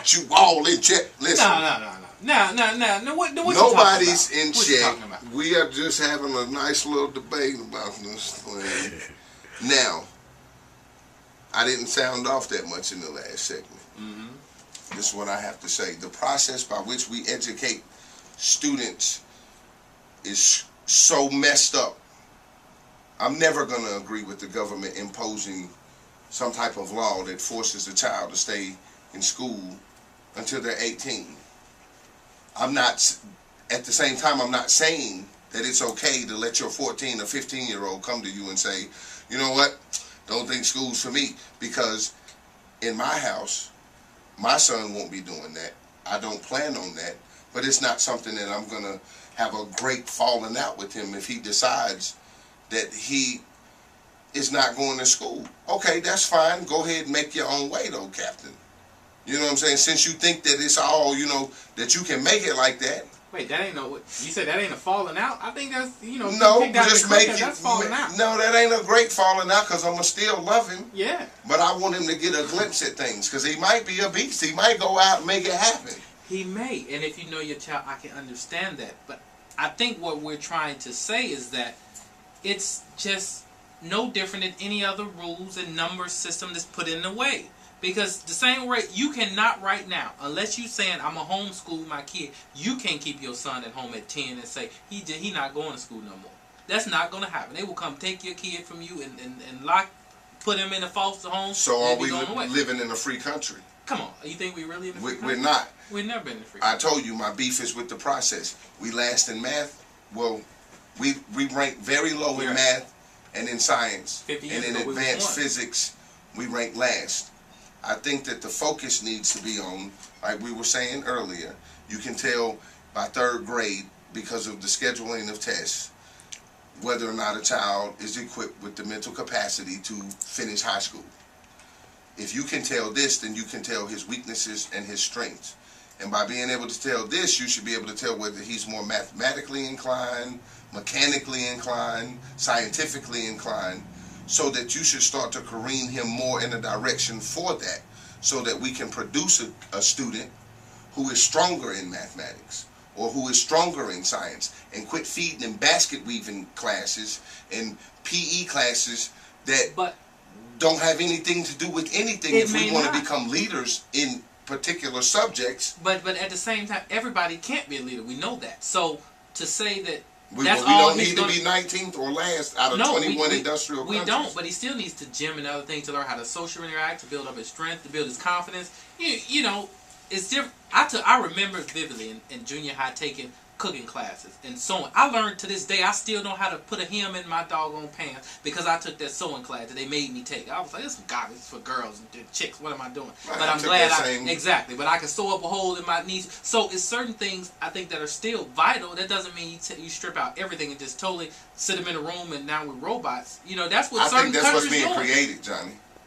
got you all in check. Listen. No. What nobody's you in check. We are just having a nice little debate about this thing. Now, I didn't sound off that much in the last segment. This is what I have to say. The process by which we educate students is so messed up. I'm never going to agree with the government imposing some type of law that forces a child to stay in school until they're 18. I'm not, at the same time, I'm not saying that it's okay to let your 14 or 15-year-old come to you and say, you know what, don't think school's for me, because in my house, my son won't be doing that. I don't plan on that, but it's not something that I'm going to have a great falling out with him if he decides that he is not going to school. Okay, that's fine. Go ahead and make your own way though, Captain. You know what I'm saying? Since you think that it's all, you know, that you can make it like that. Wait, that ain't no. You said that ain't a falling out? I think that's, you know. No, just make it. That's falling out. No, that ain't a great falling out because I'm going to still love him. Yeah. But I want him to get a glimpse at things because he might be a beast. He might go out and make it happen. He may. And if you know your child, I can understand that. But I think what we're trying to say is that it's just no different than any other rules and number system that's put in the way. Because the same way, you cannot right now, unless you saying I'm a homeschool my kid, you can't keep your son at home at 10 and say he not going to school no more. That's not going to happen. They will come take your kid from you and put him in a foster home. So are we living in a free country? Come on, you think we really in a free country? We're not. We've never been in a free country. country. I told you my beef is with the process. We last in math. Well, we rank very low in math and in science. And in advanced physics, we rank last. I think that the focus needs to be on, like we were saying earlier, you can tell by third grade, because of the scheduling of tests, whether or not a child is equipped with the mental capacity to finish high school. If you can tell this, then you can tell his weaknesses and his strengths. And by being able to tell this, you should be able to tell whether he's more mathematically inclined, mechanically inclined, scientifically inclined, so that you should start to careen him more in a direction for that, so that we can produce a student who is stronger in mathematics or who is stronger in science, and quit feeding him basket weaving classes and PE classes that don't have anything to do with anything if we want to become leaders in particular subjects. But at the same time, everybody can't be a leader. We know that. So to say that we don't need to be 19th or last out of 21 industrial countries. We don't, but he still needs to gym and other things to learn how to social interact, to build up his strength, to build his confidence. You know, it's different. I remember vividly in junior high taking cooking classes and sewing. I learned to this day, I still know how to put a hem in my doggone pants because I took that sewing class that they made me take. I was like, this is garbage for girls and chicks. What am I doing? Right, but I'm glad exactly. But I can sew up a hole in my knees. So it's certain things I think that are still vital. That doesn't mean you strip out everything and just totally sit them in a room and now we're robots. You know, that's what certain countries I think that's what's being created, Johnny.